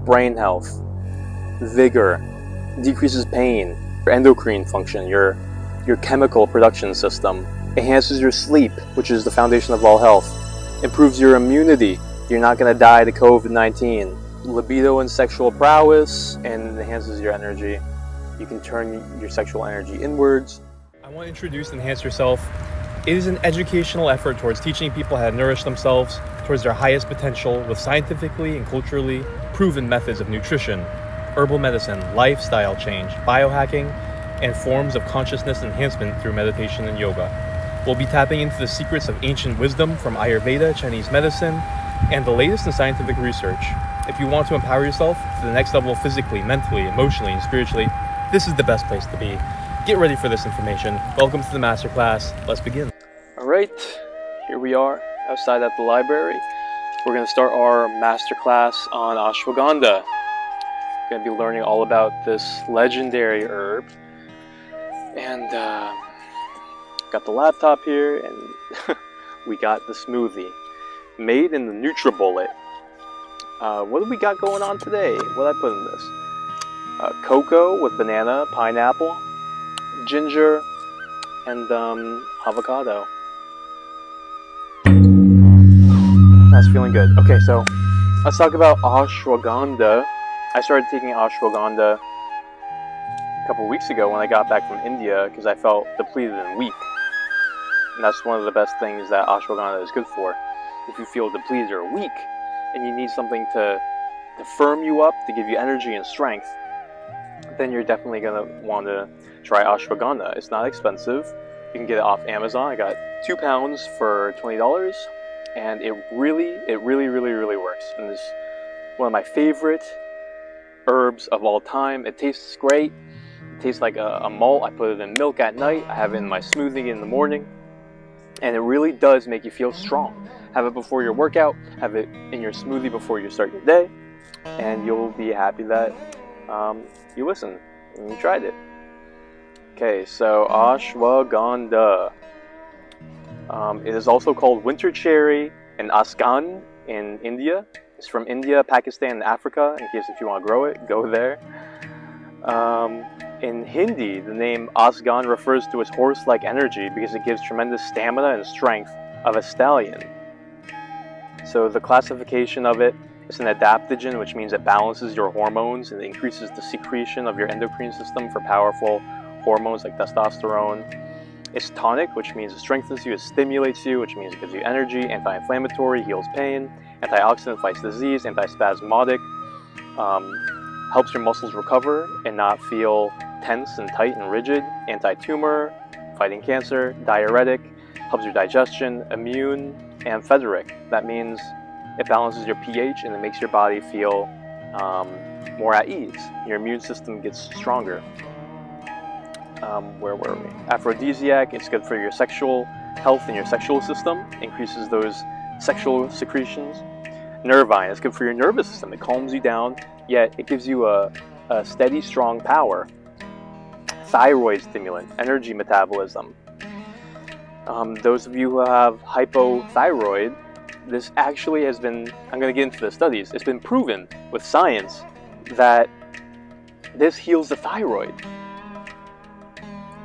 brain health, vigor, decreases pain, your endocrine function, your chemical production system, enhances your sleep, which is the foundation of all health, improves your immunity, you're not going to die to COVID-19, libido and sexual prowess, and enhances your energy. You can turn your sexual energy inwards. I want to introduce Enhance Yourself. It is an educational effort towards teaching people how to nourish themselves towards their highest potential with scientifically and culturally proven methods of nutrition, herbal medicine, lifestyle change, biohacking, and forms of consciousness enhancement through meditation and yoga. We'll be tapping into the secrets of ancient wisdom from Ayurveda, Chinese medicine, and the latest in scientific research. If you want to empower yourself to the next level physically, mentally, emotionally, and spiritually, this is the best place to be. Get ready for this information. Welcome to the masterclass. Let's begin. All right, here we are outside at the library. We're going to start our masterclass on ashwagandha. We're going to be learning all about this legendary herb. And got the laptop here, and we got the smoothie made in the NutriBullet. What do we got going on today? What did I put in this? Cocoa with banana, pineapple, ginger, and avocado. That's feeling good. Okay, so let's talk about ashwagandha. I started taking ashwagandha a couple weeks ago when I got back from India because I felt depleted and weak. And that's one of the best things that ashwagandha is good for. If you feel depleted or weak and you need something to firm you up, to give you energy and strength, then you're definitely going to want to try ashwagandha. It's not expensive. You can get it off Amazon. I got 2 pounds for $20, and it really works. And it's one of my favorite herbs of all time. It tastes great. It tastes like a malt. I put it in milk at night. I have it in my smoothie in the morning, and it really does make you feel strong. Have it before your workout. Have it in your smoothie before you start your day, and you'll be happy that you listened and you tried it. Okay, so ashwagandha. It is also called winter cherry and asgan in India. It's from India, Pakistan, and Africa, in case if you want to grow it, go there. In Hindi, the name asgan refers to its horse-like energy because it gives tremendous stamina and strength of a stallion. So the classification of it is an adaptogen, which means it balances your hormones and increases the secretion of your endocrine system for powerful hormones like testosterone. It's tonic, which means it strengthens you, it stimulates you, which means it gives you energy, anti-inflammatory, heals pain, antioxidant, fights disease, antispasmodic, helps your muscles recover and not feel tense and tight and rigid, anti-tumor, fighting cancer, diuretic, helps your digestion, immune, and phthiric. That means it balances your pH and it makes your body feel more at ease. Your immune system gets stronger. Where were we? Aphrodisiac, it's good for your sexual health and your sexual system, increases those sexual secretions. Nervine, it's good for your nervous system, it calms you down, yet it gives you a steady, strong power. Thyroid stimulant, energy metabolism. Those of you who have hypothyroid, this actually has been, I'm going to get into the studies, it's been proven with science that this heals the thyroid.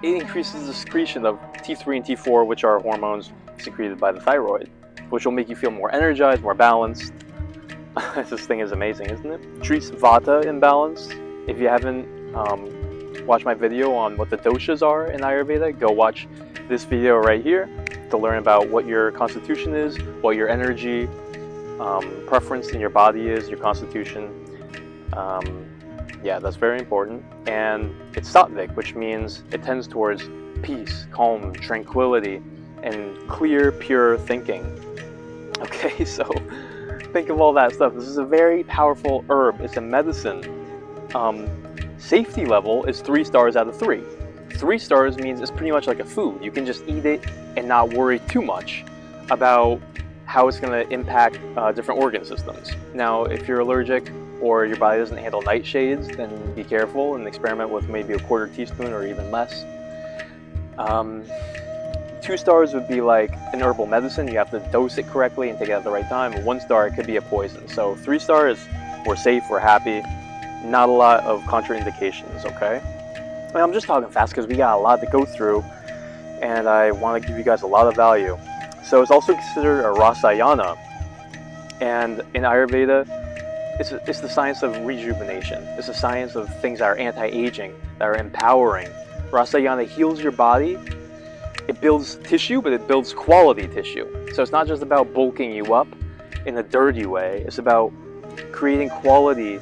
It increases the secretion of T3 and T4, which are hormones secreted by the thyroid, which will make you feel more energized, more balanced. This thing is amazing, isn't it? Treats Vata imbalance. If you haven't watched my video on what the doshas are in Ayurveda, go watch this video right here to learn about what your constitution is, what your energy preference in your body is, your constitution. Yeah, that's very important. And it's sattvic, which means it tends towards peace, calm, tranquility, and clear, pure thinking. Okay, so think of all that stuff. This is a very powerful herb. It's a medicine. Safety level is 3 stars out of 3. 3 stars means it's pretty much like a food. You can just eat it and not worry too much about how it's going to impact different organ systems. Now, if you're allergic or your body doesn't handle nightshades, then be careful and experiment with maybe a 1/4 teaspoon or even less. 2 stars would be like an herbal medicine. You have to dose it correctly and take it at the right time. 1 star, it could be a poison. So 3 stars, we're safe, we're happy. Not a lot of contraindications, okay? And I'm just talking fast because we got a lot to go through, and I want to give you guys a lot of value. So it's also considered a Rasayana, and in Ayurveda, it's the science of rejuvenation. It's the science of things that are anti-aging, that are empowering. Rasayana heals your body. It builds tissue, but it builds quality tissue. So it's not just about bulking you up in a dirty way. It's about creating quality,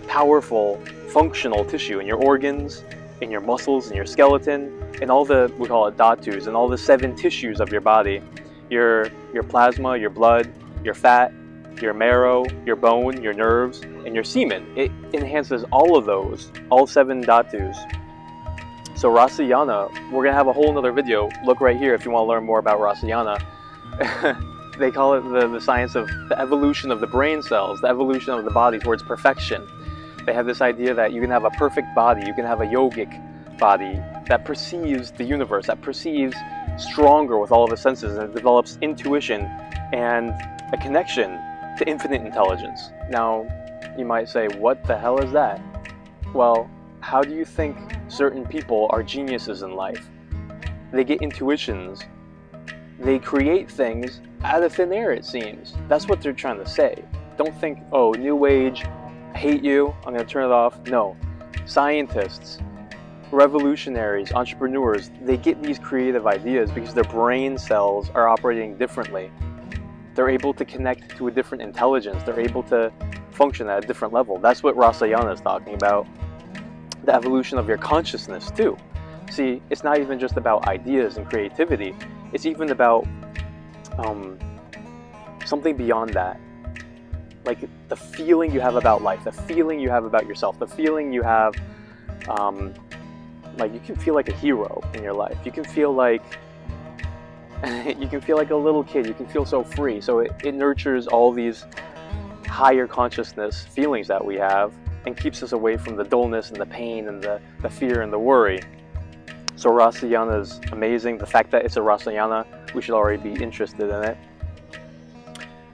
powerful, functional tissue in your organs, in your muscles, in your skeleton, and all the, we call it dhatus, and all the 7 tissues of your body. Your plasma, your blood, your fat, your marrow, your bone, your nerves, and your semen. It enhances all of those, all 7 dhatus. So Rasayana, we're going to have a whole nother video. Look right here if you want to learn more about Rasayana. They call it the science of the evolution of the brain cells, the evolution of the body towards perfection. They have this idea that you can have a perfect body, you can have a yogic body that perceives the universe, that perceives stronger with all of its senses, and it develops intuition and a connection to infinite intelligence. Now, you might say, what the hell is that? Well, how do you think certain people are geniuses in life? They get intuitions. They create things out of thin air, it seems. That's what they're trying to say. Don't think, oh, new age, I hate you, I'm going to turn it off. No. Scientists, revolutionaries, entrepreneurs, they get these creative ideas because their brain cells are operating differently. They're able to connect to a different intelligence. They're able to function at a different level. That's what Rasayana is talking about. The evolution of your consciousness too. See, it's not even just about ideas and creativity. It's even about something beyond that. Like the feeling you have about life, the feeling you have about yourself, the feeling you have, like you can feel like a hero in your life. You can feel like you can feel like a little kid. You can feel so free. So it nurtures all these higher consciousness feelings that we have and keeps us away from the dullness and the pain and the fear and the worry. So Rasayana is amazing. The fact that it's a Rasayana, we should already be interested in it.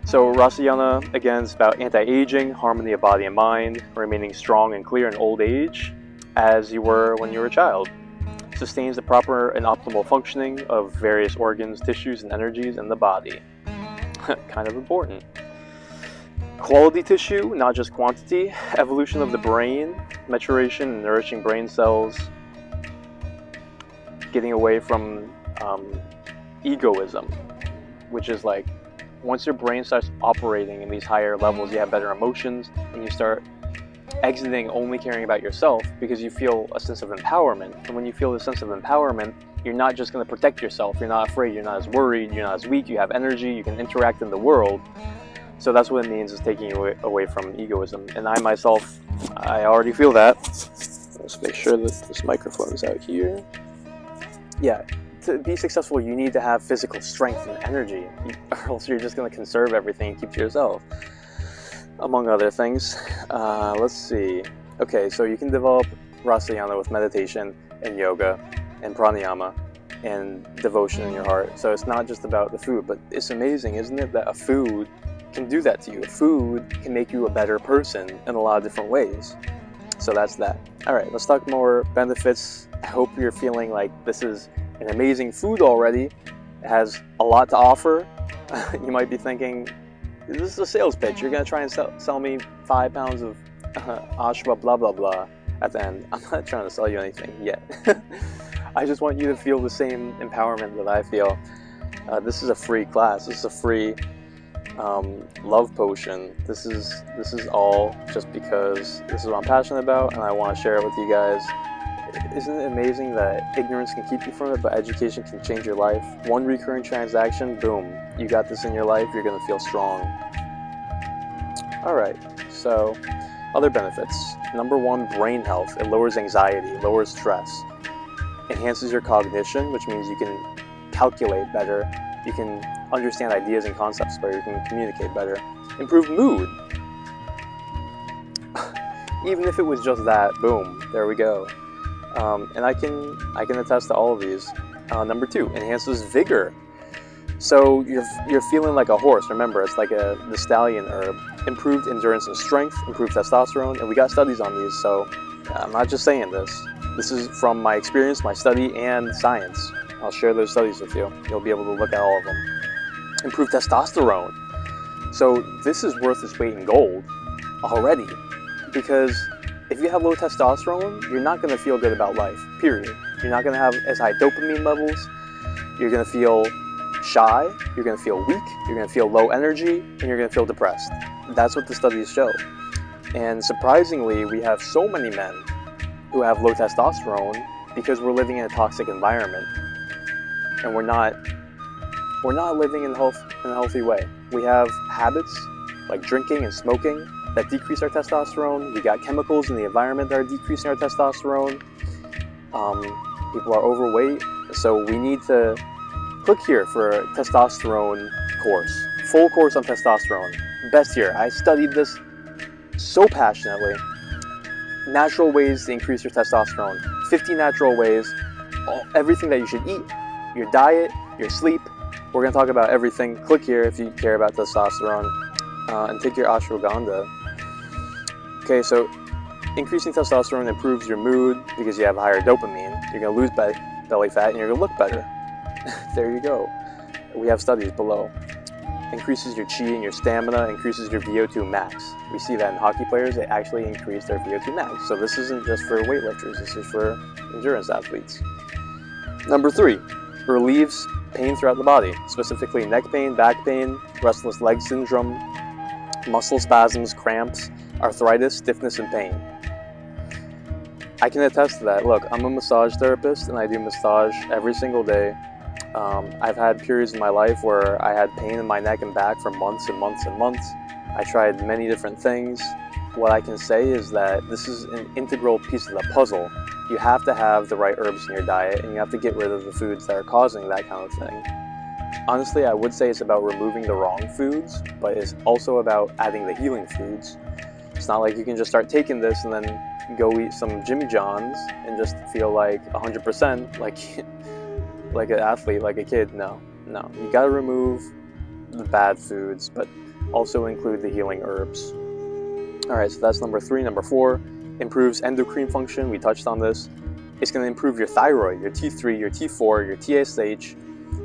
So Rasayana, again, is about anti-aging, harmony of body and mind, remaining strong and clear in old age as you were when you were a child. Sustains the proper and optimal functioning of various organs, tissues, and energies in the body. Kind of important. Quality tissue, not just quantity. Evolution of the brain, maturation and nourishing brain cells. Getting away from egoism, which is like once your brain starts operating in these higher levels, you have better emotions and you start exiting only caring about yourself because you feel a sense of empowerment. And when you feel a sense of empowerment, you're not just going to protect yourself. You're not afraid. You're not as worried. You're not as weak. You have energy. You can interact in the world. So that's what it means, is taking you away from egoism. And I myself, I already feel that. Let's make sure that this microphone is out here. Yeah, to be successful, you need to have physical strength and energy, or else you're just going to conserve everything and keep to yourself, among other things. Let's see. Okay, so you can develop Rasayana with meditation and yoga and pranayama and devotion in your heart. So it's not just about the food, but it's amazing, isn't it, that a food can do that to you. Food can make you a better person in a lot of different ways. So that's that. All right, let's talk more benefits. I hope you're feeling like this is an amazing food already. It has a lot to offer. You might be thinking, this is a sales pitch. You're going to try and sell me 5 pounds of ashwa blah blah blah at the end. I'm not trying to sell you anything yet. I just want you to feel the same empowerment that I feel. This is a free class. This is a free love potion. This is all just because this is what I'm passionate about and I want to share it with you guys. Isn't it amazing that ignorance can keep you from it, but education can change your life? One recurring transaction, boom, you got this in your life, you're going to feel strong. Alright, so other benefits. Number 1, brain health. It lowers anxiety, lowers stress. Enhances your cognition, which means you can calculate better. You can understand ideas and concepts better. You can communicate better. Improve mood. Even if it was just that, boom, there we go. And I can attest to all of these. Number 2, enhances vigor. So you're feeling like a horse. Remember, it's like the stallion herb. Improved endurance and strength, improved testosterone, and we got studies on these, so I'm not just saying this. This is from my experience, my study, and science. I'll share those studies with you. You'll be able to look at all of them. Improved testosterone. So this is worth its weight in gold already, because if you have low testosterone, you're not going to feel good about life, period. You're not going to have as high dopamine levels. You're going to feel shy, you're going to feel weak, you're going to feel low energy, and you're going to feel depressed. That's what the studies show. And surprisingly, we have so many men who have low testosterone because we're living in a toxic environment, and we're not living in a healthy way. We have habits like drinking and smoking that decrease our testosterone. We got chemicals in the environment that are decreasing our testosterone. People are overweight, so we need to click here for a testosterone course. Full course on testosterone. Best here. I studied this so passionately. Natural ways to increase your testosterone. 50 natural ways. Everything that you should eat. Your diet, your sleep. We're going to talk about everything. Click here if you care about testosterone. And take your ashwagandha. Okay, so increasing testosterone improves your mood because you have higher dopamine. You're going to lose belly fat and you're going to look better. There you go. We have studies below. Increases your chi and your stamina, increases your VO2 max. We see that in hockey players, they actually increase their VO2 max. So this isn't just for weightlifters, this is for endurance athletes. Number 3, relieves pain throughout the body, specifically neck pain, back pain, restless leg syndrome, muscle spasms, cramps, arthritis, stiffness, and pain. I can attest to that. Look, I'm a massage therapist and I do massage every single day. I've had periods in my life where I had pain in my neck and back for months and months and months. I tried many different things. What I can say is that this is an integral piece of the puzzle. You have to have the right herbs in your diet, and you have to get rid of the foods that are causing that kind of thing. Honestly, I would say it's about removing the wrong foods, but it's also about adding the healing foods. It's not like you can just start taking this and then go eat some Jimmy John's and just feel like 100% like an athlete, like a kid. No. You gotta remove the bad foods, but also include the healing herbs. Alright, so that's number 3. Number 4, improves endocrine function. We touched on this. It's going to improve your thyroid, your T3, your T4, your TSH,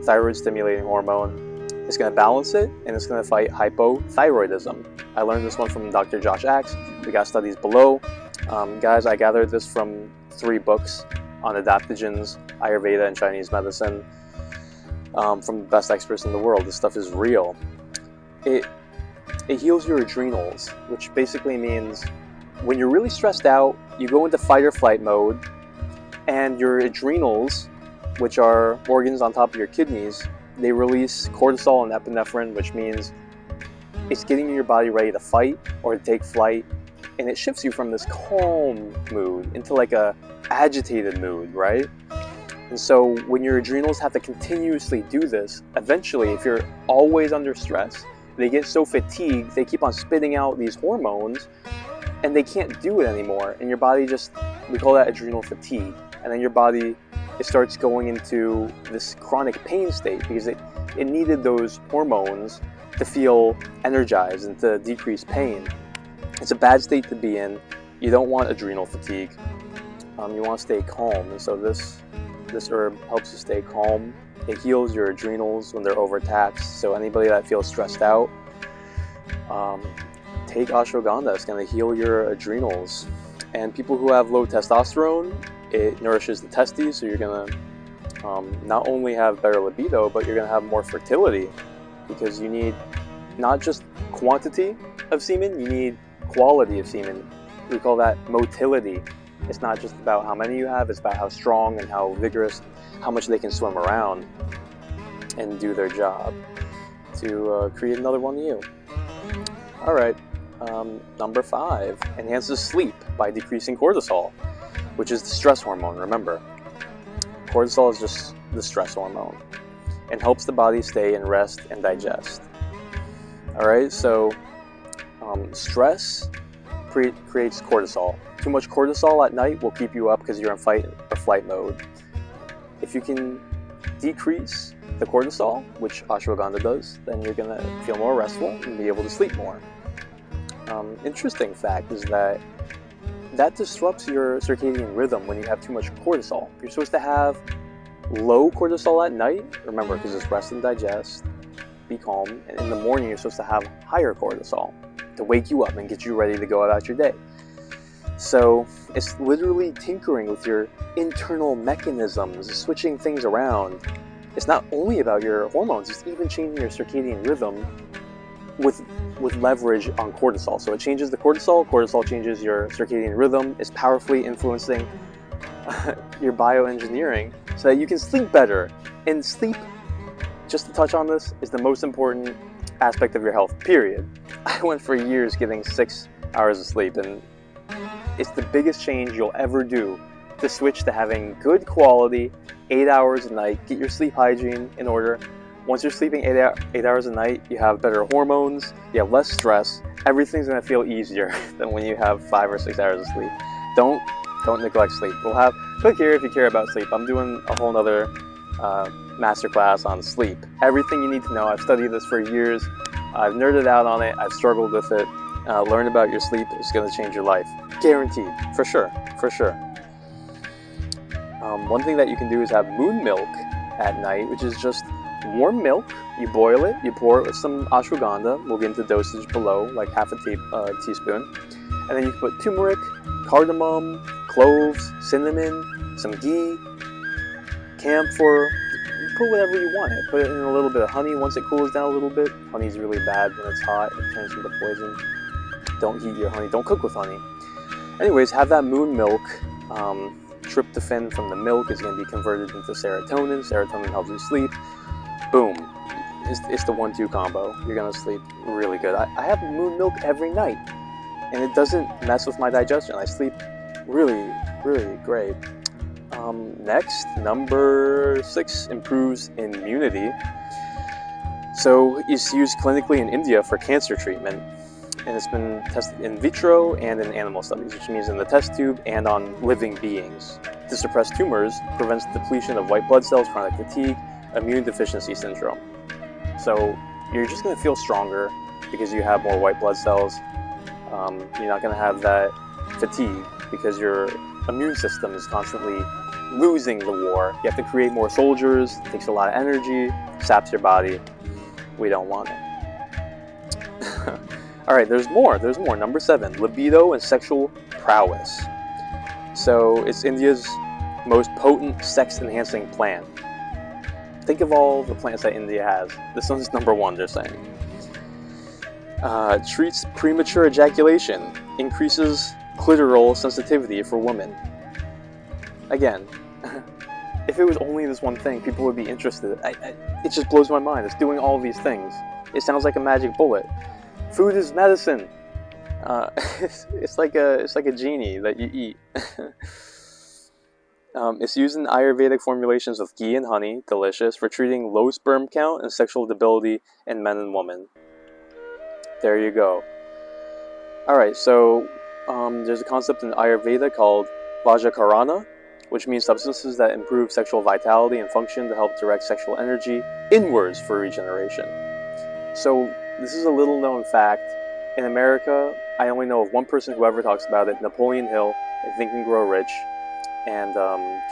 thyroid stimulating hormone. It's going to balance it, and it's going to fight hypothyroidism. I learned this one from Dr. Josh Axe. We got studies below. Guys, I gathered this from 3 books on adaptogens, Ayurveda, and Chinese medicine from the best experts in the world. This stuff is real. It heals your adrenals, which basically means when you're really stressed out, you go into fight or flight mode, and your adrenals, which are organs on top of your kidneys, they release cortisol and epinephrine, which means it's getting your body ready to fight or to take flight, and it shifts you from this calm mood into like a agitated mood, right? And so when your adrenals have to continuously do this, eventually, if you're always under stress, they get so fatigued, they keep on spitting out these hormones, and they can't do it anymore. And your body we call that adrenal fatigue. And then your body, it starts going into this chronic pain state because it needed those hormones to feel energized and to decrease pain. It's a bad state to be in. You don't want adrenal fatigue. You want to stay calm. And so this herb helps you stay calm. It heals your adrenals when they're overtaxed. So anybody that feels stressed out, take ashwagandha. It's going to heal your adrenals. And people who have low testosterone, it nourishes the testes, so you're going to not only have better libido, but you're going to have more fertility, because you need not just quantity of semen, you need quality of semen. We call that motility. It's not just about how many you have, it's about how strong and how vigorous, how much they can swim around and do their job to create another one of you. Alright, number 5, enhances sleep by decreasing cortisol, which is the stress hormone, remember. Cortisol is just the stress hormone, and helps the body stay in rest and digest. Alright, so stress creates cortisol. Too much cortisol at night will keep you up because you're in fight or flight mode. If you can decrease the the cortisol, which ashwagandha does, then you're going to feel more restful and be able to sleep more. Interesting fact is that disrupts your circadian rhythm when you have too much cortisol. You're supposed to have low cortisol at night, remember, because it's rest and digest, be calm, and in the morning you're supposed to have higher cortisol to wake you up and get you ready to go about your day. So it's literally tinkering with your internal mechanisms, switching things around. It's not only about your hormones, it's even changing your circadian rhythm with leverage on cortisol. So it changes the cortisol changes your circadian rhythm, it's powerfully influencing your bioengineering so that you can sleep better. And sleep, just to touch on this, is the most important aspect of your health, period. I went for years getting 6 hours of sleep, and it's the biggest change you'll ever do to switch to having good quality 8 hours a night. Get your sleep hygiene in order. Once you're sleeping 8 hours a night, you have better hormones, you have less stress, everything's going to feel easier than when you have 5 or 6 hours of sleep. Don't neglect sleep. Click here if you care about sleep. I'm doing a whole nother masterclass on sleep. Everything you need to know. I've studied this for years. I've nerded out on it. I've struggled with it. Learn about your sleep. It's going to change your life. Guaranteed. For sure. One thing that you can do is have moon milk at night, which is just warm milk. You boil it, you pour it with some ashwagandha. We'll get into dosage below, like half a teaspoon. And then you can put turmeric, cardamom, cloves, cinnamon, some ghee, camphor. You put whatever you want. Put it in a little bit of honey once it cools down a little bit. Honey's really bad when it's hot. It turns into poison. Don't heat your honey. Don't cook with honey. Anyways, have that moon milk. Tryptophan from the milk is going to be converted into serotonin. Serotonin helps you sleep. Boom. It's the 1-2 combo. You're going to sleep really good. I have moon milk every night, and it doesn't mess with my digestion. I sleep really, really great. Next, number 6, improves immunity. So it's used clinically in India for cancer treatment, and it's been tested in vitro and in animal studies, which means in the test tube and on living beings. To suppress tumors, prevents depletion of white blood cells, chronic fatigue, immune deficiency syndrome. So you're just going to feel stronger because you have more white blood cells. You're not going to have that fatigue because your immune system is constantly losing the war. You have to create more soldiers. It takes a lot of energy, saps your body. We don't want it. All right, there's more. Number 7, libido and sexual prowess. So it's India's most potent sex-enhancing plant. Think of all the plants that India has. This one's number 1, they're saying. Treats premature ejaculation, increases clitoral sensitivity for women. Again, if it was only this one thing, people would be interested. It just blows my mind. It's doing all these things. It sounds like a magic bullet. Food is medicine. It's like a genie that you eat. It's used in Ayurvedic formulations with ghee and honey, delicious, for treating low sperm count and sexual debility in men and women. There you go. Alright, so there's a concept in Ayurveda called Vajakarana, which means substances that improve sexual vitality and function to help direct sexual energy inwards for regeneration. So this is a little known fact. In America, I only know of one person who ever talks about it, Napoleon Hill, in Think and Grow Rich, and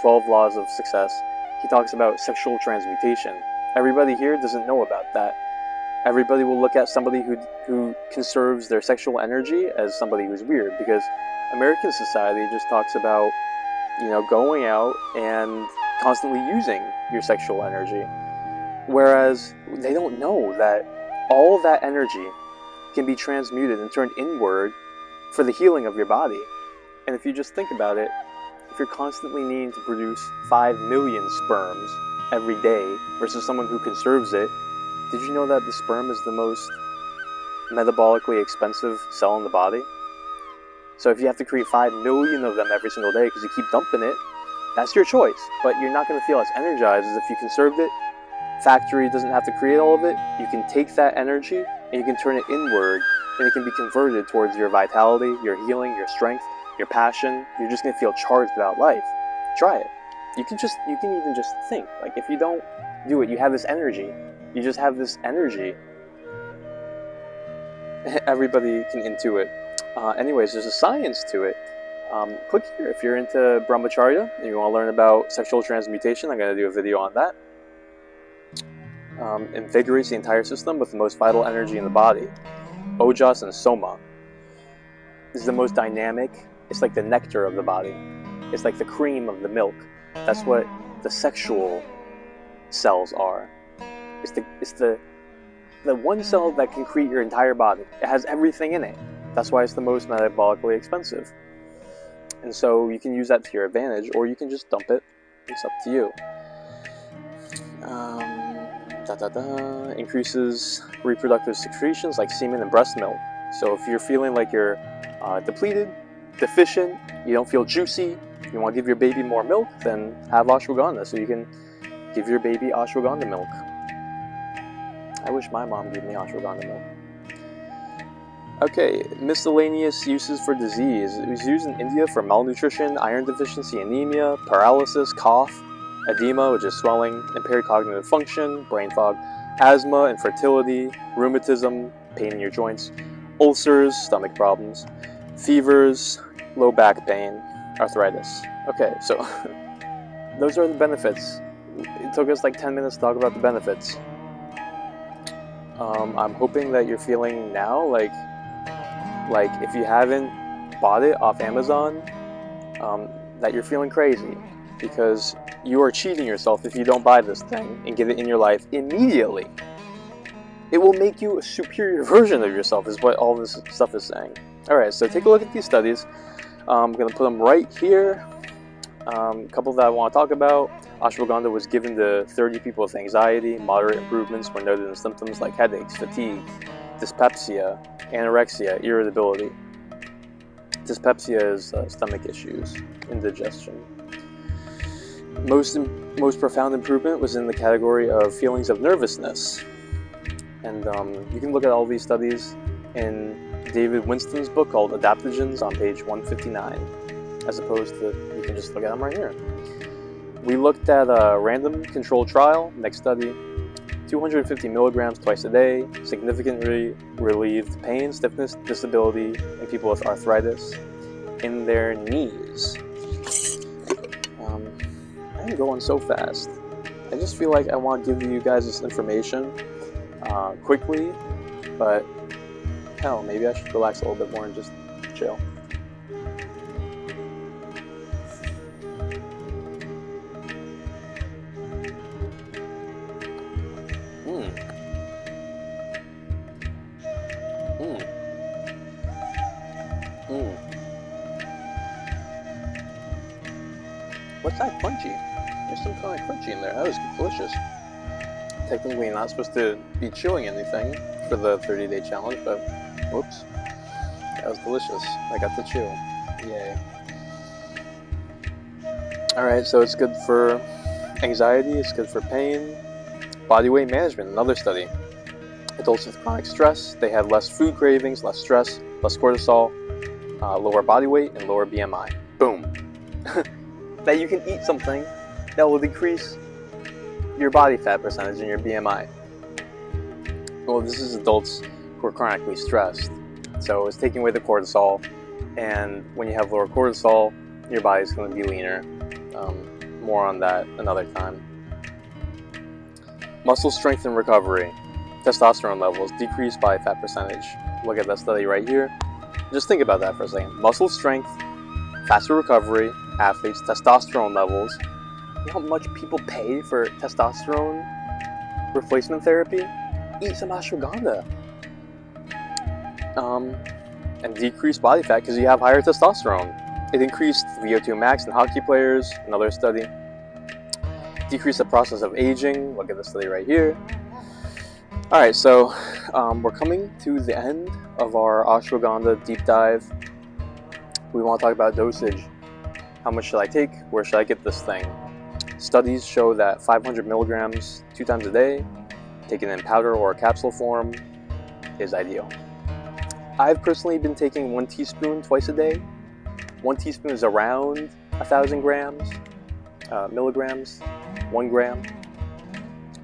12 Laws of Success. He talks about sexual transmutation. Everybody here doesn't know about that. Everybody will look at somebody who conserves their sexual energy as somebody who's weird, because American society just talks about, going out and constantly using your sexual energy. Whereas they don't know that all of that energy can be transmuted and turned inward for the healing of your body. And if you just think about it, if you're constantly needing to produce 5 million sperms every day versus someone who conserves it, did you know that the sperm is the most metabolically expensive cell in the body? So if you have to create 5 million of them every single day because you keep dumping it, that's your choice. But you're not going to feel as energized as if you conserved it. Factory doesn't have to create all of it. You can take that energy and you can turn it inward, and it can be converted towards your vitality, your healing, your strength, your passion. You're just going to feel charged about life. Try it. You can even just think, like, if you don't Do it. You have this energy. You just have this energy. Everybody can intuit. Anyways, there's a science to it. Click here if you're into brahmacharya and you want to learn about sexual transmutation. I'm going to do a video on that. Invigorates the entire system with the most vital energy in the body. Ojas and soma. This is the most dynamic. It's like the nectar of the body. It's like the cream of the milk. That's what the sexual cells are. It's the one cell that can create your entire body. It has everything in it. That's why it's the most metabolically expensive. And so you can use that to your advantage, or you can just dump it. It's up to you. Increases reproductive secretions like semen and breast milk. So if you're feeling like you're depleted, deficient, you don't feel juicy, you want to give your baby more milk, then have ashwagandha so you can give your baby ashwagandha milk. I wish my mom gave me ashwagandha milk. Okay, miscellaneous uses for disease. It was used in India for malnutrition, iron deficiency, anemia, paralysis, cough, edema, which is swelling, impaired cognitive function, brain fog, asthma, infertility, rheumatism, pain in your joints, ulcers, stomach problems, fevers, low back pain, arthritis. Okay, so those are the benefits. It took us like 10 minutes to talk about the benefits. I'm hoping that you're feeling now like if you haven't bought it off Amazon, that you're feeling crazy, because you are cheating yourself if you don't buy this thing and get it in your life immediately. It will make you a superior version of yourself, is what all this stuff is saying. Alright, so take a look at these studies. I'm going to put them right here. A couple that I want to talk about. Ashwagandha was given to 30 people with anxiety. Moderate improvements were noted in symptoms like headaches, fatigue, dyspepsia, anorexia, irritability. Dyspepsia is stomach issues, indigestion. Most profound improvement was in the category of feelings of nervousness. And you can look at all these studies in David Winston's book called Adaptogens on page 159, as opposed to, you can just look at them right here. We looked at a random controlled trial, next study, 250 milligrams twice a day, significantly relieved pain, stiffness, disability in people with arthritis in their knees. I'm going so fast. I just feel like I want to give you guys this information quickly, but hell, maybe I should relax a little bit more and just chill. What's that crunchy? There's some kind of crunchy in there. That was delicious. Technically not supposed to be chewing anything for the 30-day challenge, but whoops. That was delicious. I got to chew. Yay. Alright, so it's good for anxiety, it's good for pain. Body weight management, another study. Adults with chronic stress, they had less food cravings, less stress, less cortisol, lower body weight, and lower BMI. Boom. That you can eat something that will decrease your body fat percentage and your BMI. Well, this is adults who are chronically stressed. So it's taking away the cortisol, and when you have lower cortisol, your body's going to be leaner. More on that another time. Muscle strength and recovery. Testosterone levels decreased by fat percentage. Look at that study right here. Just think about that for a second. Muscle strength, faster recovery, athletes, testosterone levels. You know how much people pay for testosterone replacement therapy? Eat some ashwagandha. And decrease body fat because you have higher testosterone. It increased VO2 max in hockey players, another study. Decrease the process of aging. Look at the study right here. Alright, so we're coming to the end of our ashwagandha deep dive. We want to talk about dosage. How much should I take? Where should I get this thing? Studies show that 500 milligrams 2 times a day, taken in powder or capsule form, is ideal. I've personally been taking 1 teaspoon twice a day. 1 teaspoon is around 1,000 milligrams, 1 gram.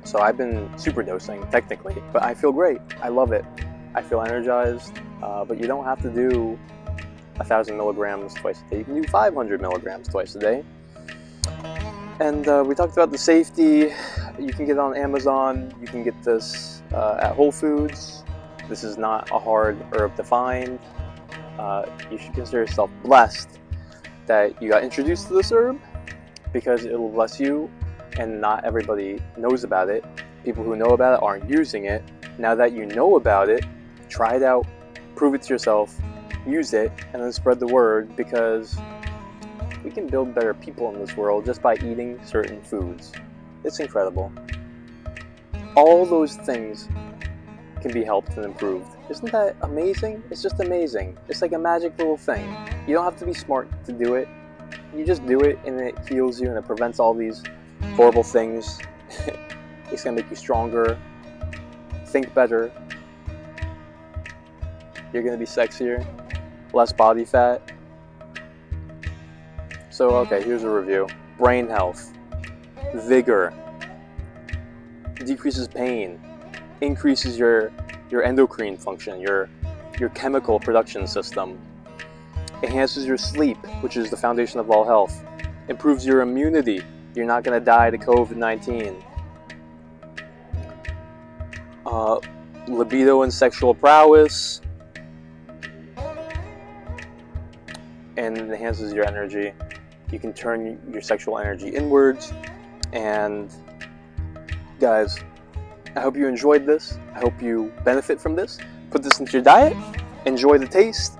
So I've been super dosing, technically, but I feel great. I love it. I feel energized, but you don't have to do 1,000 milligrams twice a day. You can do 500 milligrams twice a day. And we talked about the safety. You can get it on Amazon. You can get this at Whole Foods. This is not a hard herb to find. You should consider yourself blessed that you got introduced to this herb, because it will bless you, and not everybody knows about it. People who know about it aren't using it. Now that you know about it, try it out, prove it to yourself, use it, and then spread the word, because we can build better people in this world just by eating certain foods. It's incredible. All those things can be helped and improved. Isn't that amazing? It's just amazing. It's like a magic little thing. You don't have to be smart to do it. You just do it, and it heals you, and it prevents all these horrible things. It's gonna make you stronger, think better. You're gonna be sexier, less body fat. So, okay, here's a review. Brain health, vigor, decreases pain, increases your endocrine function, your chemical production system, enhances your sleep, which is the foundation of all health, improves your immunity. You're not going to die to COVID-19. Libido and sexual prowess, and it enhances your energy. You can turn your sexual energy inwards. And guys, I hope you enjoyed this. I hope you benefit from this. Put this into your diet. Enjoy the taste.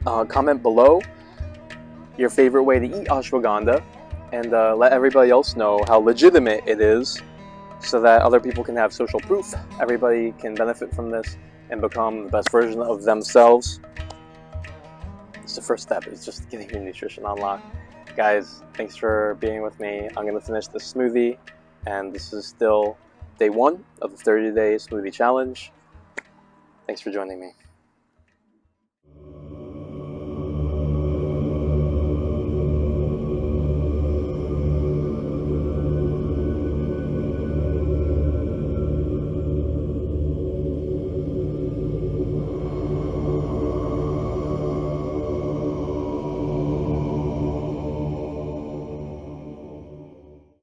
Comment below your favorite way to eat ashwagandha, and let everybody else know how legitimate it is, so that other people can have social proof. Everybody can benefit from this and become the best version of themselves. It's the first step. It's just getting your nutrition on lock. Guys, thanks for being with me. I'm going to finish this smoothie, and this is still day 1 of the 30-day smoothie challenge. Thanks for joining me.